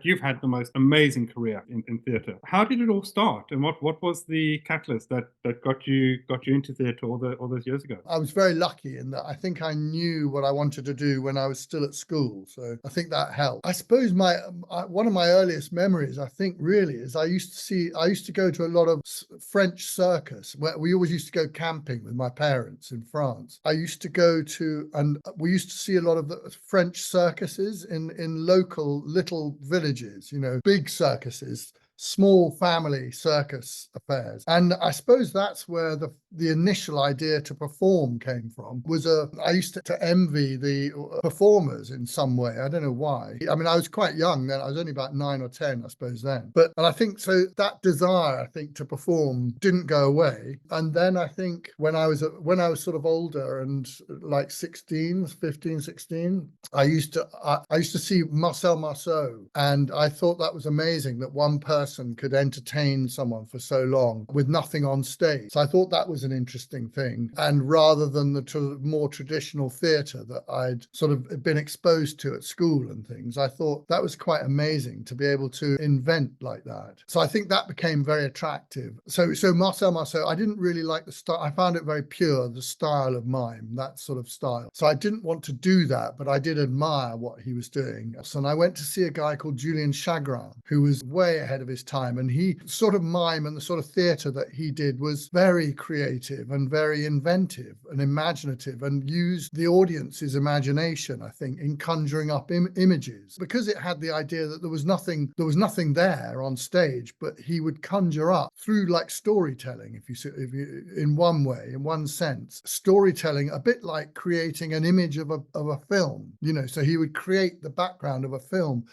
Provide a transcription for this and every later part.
you've had the most amazing career in theatre. How did it all start, and what was the catalyst that got you into theatre all those years ago? I was very lucky in that I think I knew what I wanted to do when I was still at school. So I think that helped. I suppose one of my earliest memories, I think, really is I used to go to a lot of French circus, where we always used to go camping with my parents in France. I used to go to, and we used to see a lot of the French circuses in local little villages, big circuses, small family circus affairs. And I suppose that's where the initial idea to perform came from. I used to envy the performers in some way. I don't know why. I mean, I was quite young then. I was only about 9 or 10, I suppose, then. And I think so that desire, I think, to perform didn't go away. And then I think when I was sort of older and like 15, 16, I used to see Marcel Marceau, and I thought that was amazing that one person could entertain someone for so long with nothing on stage. So I thought that was an interesting thing. And rather than the more traditional theatre that I'd sort of been exposed to at school and things, I thought that was quite amazing to be able to invent like that. So I think that became very attractive. So Marcel Marceau, I didn't really like the style. I found it very pure, the style of mime, that sort of style. So I didn't want to do that, but I did admire what he was doing. So, and I went to see a guy called Julien Chagrin, who was way ahead of his time. And he sort of mime and the sort of theatre that he did was very creative and very inventive and imaginative, and used the audience's imagination, I think, in conjuring up images, because it had the idea that there was nothing there on stage, but he would conjure up through like storytelling, if you in one way, in one sense, storytelling, a bit like creating an image of a film, so he would create the background of a film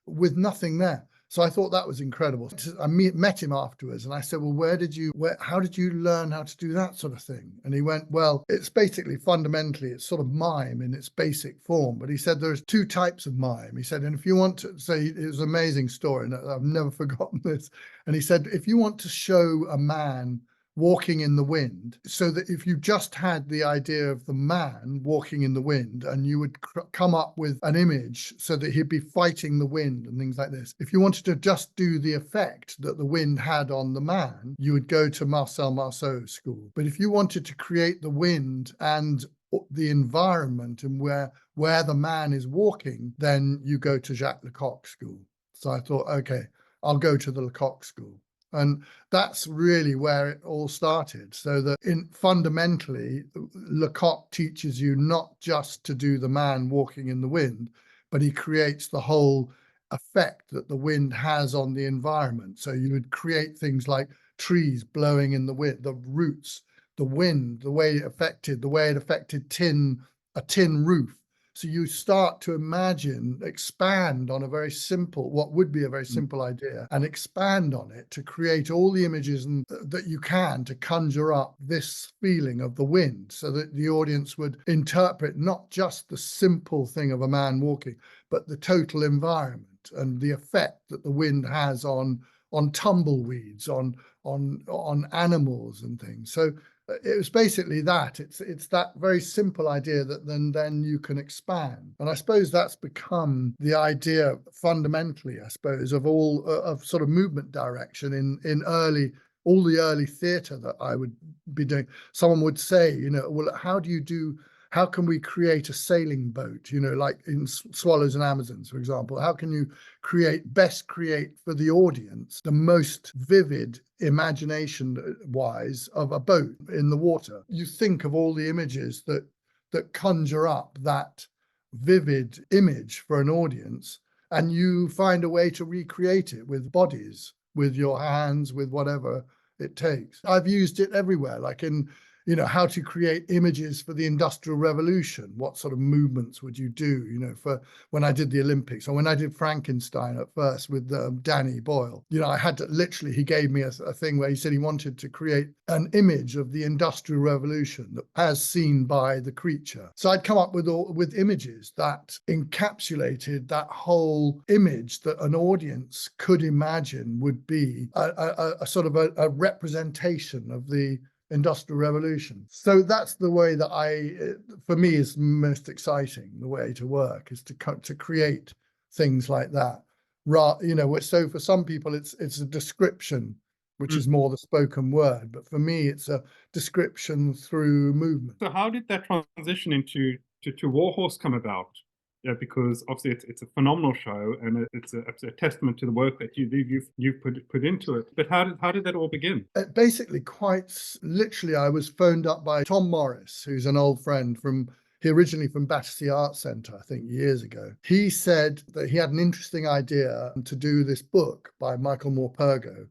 with nothing there. So I thought that was incredible. I met him afterwards and I said, well, how did you learn how to do that sort of thing? And he went, well, it's basically fundamentally, it's sort of mime in its basic form. But he said, there's two types of mime. He said, and if you want to say, it was an amazing story, and I've never forgotten this. And he said, if you want to show a man walking in the wind, so that if you just had the idea of the man walking in the wind and you would come up with an image so that he'd be fighting the wind and things like this. If you wanted to just do the effect that the wind had on the man, you would go to Marcel Marceau's school. But if you wanted to create the wind and the environment and where the man is walking, then you go to Jacques Lecoq's school. So I thought, okay, I'll go to the Lecoq school. And that's really where it all started. So that fundamentally, Lecoq teaches you not just to do the man walking in the wind, but he creates the whole effect that the wind has on the environment. So you would create things like trees blowing in the wind, the roots, the wind, the way it affected a tin roof. So you start to expand on what would be a very simple idea, and expand on it to create all the images that you can to conjure up this feeling of the wind, so that the audience would interpret not just the simple thing of a man walking, but the total environment and the effect that the wind has on tumbleweeds, on animals and things. So it was basically that. It's that very simple idea that then you can expand. And I suppose that's become the idea fundamentally, I suppose, of sort of movement direction in all the early theatre that I would be doing. Someone would say, well, how can we create a sailing boat, like in Swallows and Amazons, for example? How can you best create for the audience the most vivid imagination-wise of a boat in the water? You think of all the images that conjure up that vivid image for an audience, and you find a way to recreate it with bodies, with your hands, with whatever it takes. I've used it everywhere, like in how to create images for the Industrial Revolution. What sort of movements would you do, for when I did the Olympics, or when I did Frankenstein at first with Danny Boyle. I had to literally, he gave me a thing where he said he wanted to create an image of the Industrial Revolution as seen by the creature. So I'd come up with images that encapsulated that whole image that an audience could imagine would be a sort of a representation of the Industrial Revolution. So that's the way that for me, is most exciting. The way to work is to create things like that. So for some people it's a description, which Mm. is more the spoken word, but for me it's a description through movement. So how did that transition into to Warhorse come about? Yeah, because obviously it's a phenomenal show, and it's a testament to the work that you've put into it. But how did that all begin? Basically, literally, I was phoned up by Tom Morris, who's an old friend he originally from Battersea Arts Centre, I think years ago. He said that he had an interesting idea to do this book by Michael Morpurgo,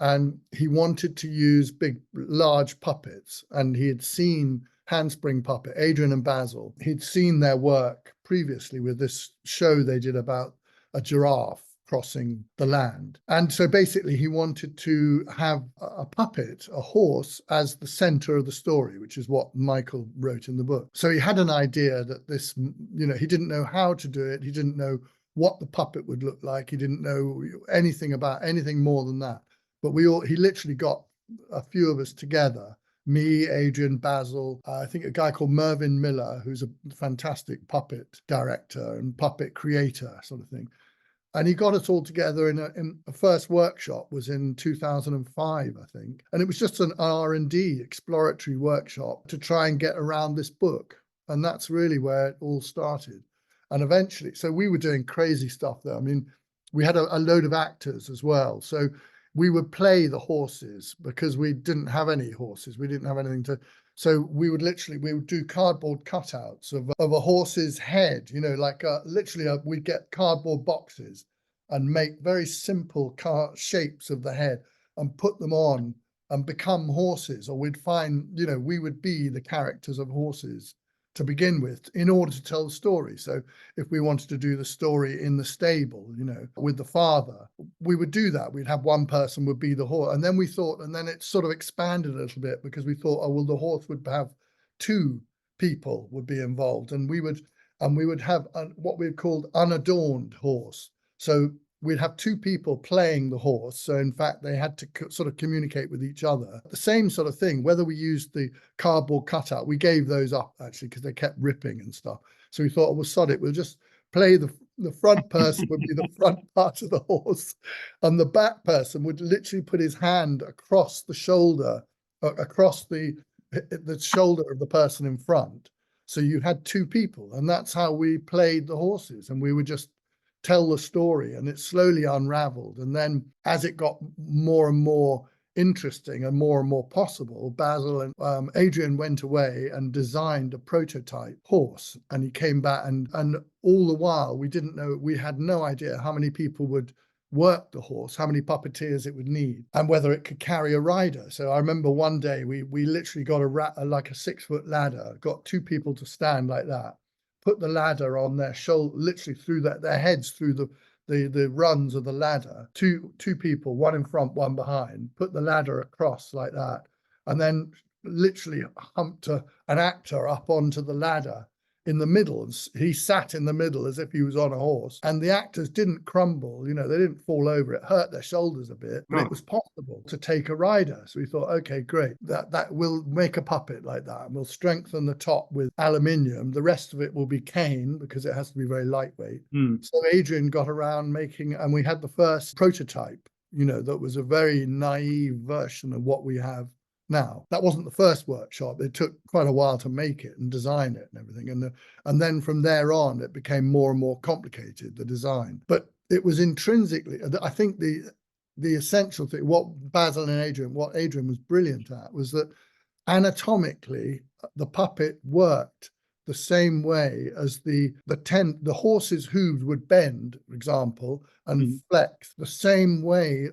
and he wanted to use large puppets, and he had seen Handspring Puppet, Adrian and Basil. He'd seen their work previously with this show they did about a giraffe crossing the land. And so basically he wanted to have a puppet, a horse, as the center of the story, which is what Michael wrote in the book. So he had an idea that this, he didn't know how to do it. He didn't know what the puppet would look like. He didn't know anything about anything more than that. But he literally got a few of us together, me, Adrian, Basil, I think a guy called Mervyn Miller, who's a fantastic puppet director and puppet creator sort of thing. And he got us all together in a first workshop was in 2005, I think. And it was just an R&D exploratory workshop to try and get around this book. And that's really where it all started. And eventually, so we were doing crazy stuff there. I mean, we had a load of actors as well. So we would play the horses because we didn't have any horses. We didn't have anything to. So we would do cardboard cutouts of a horse's head, we'd get cardboard boxes and make very simple shapes of the head and put them on and become horses, or we'd find, we would be the characters of horses to begin with in order to tell the story. So if we wanted to do the story in the stable, with the father, we would do that. We'd have one person would be the horse. And then then it sort of expanded a little bit because we thought, oh, well, the horse would have two people would be involved. And we would have what we called unadorned horse. So we'd have two people playing the horse. So in fact, they had to sort of communicate with each other. The same sort of thing, whether we used the cardboard cutout, we gave those up actually because they kept ripping and stuff. So we thought, oh, well, sod it, we'll just play the front person would be the front part of the horse, and the back person would literally put his hand across the shoulder, across the shoulder of the person in front. So you had two people, and that's how we played the horses, and we would just tell the story, and it slowly unraveled. And then as it got more and more interesting and more possible, Basil and Adrian went away and designed a prototype horse, and he came back, and all the while we had no idea how many people would work the horse, how many puppeteers it would need, and whether it could carry a rider. So I remember one day we literally got like a 6-foot ladder, got two people to stand like that, put the ladder on their shoulder, literally through their heads through the rungs of the ladder, two people, one in front, one behind, put the ladder across like that, and then literally humped an actor up onto the ladder in the middle. And he sat in the middle as if he was on a horse, and the actors didn't crumble, they didn't fall over. It hurt their shoulders a bit, but it was possible to take a rider. So we thought, okay, great, that will make a puppet like that, and we'll strengthen the top with aluminium. The rest of it will be cane because it has to be very lightweight. So Adrian got around making, and we had the first prototype, that was a very naive version of what we have now. That wasn't the first workshop. It took quite a while to make it and design it and everything. And then from there on, it became more and more complicated, the design. But it was intrinsically, I think the essential thing, what Adrian was brilliant at was that anatomically, the puppet worked the same way as the horse's hooves would bend, for example, and flex the same way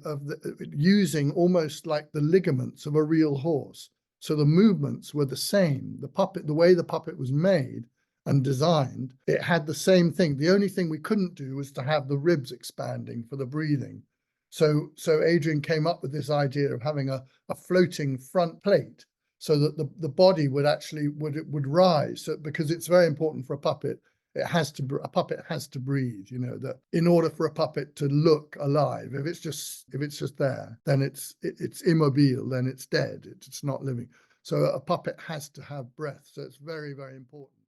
using almost like the ligaments of a real horse. So the movements were the same. The way the puppet was made and designed, it had the same thing. The only thing we couldn't do was to have the ribs expanding for the breathing. So Adrian came up with this idea of having a floating front plate, so that the body would actually would rise. So, because it's very important for a puppet, a puppet has to breathe. That in order for a puppet to look alive, if it's just there, then it's immobile, then it's dead. It's not living. So a puppet has to have breath. So it's very, very important.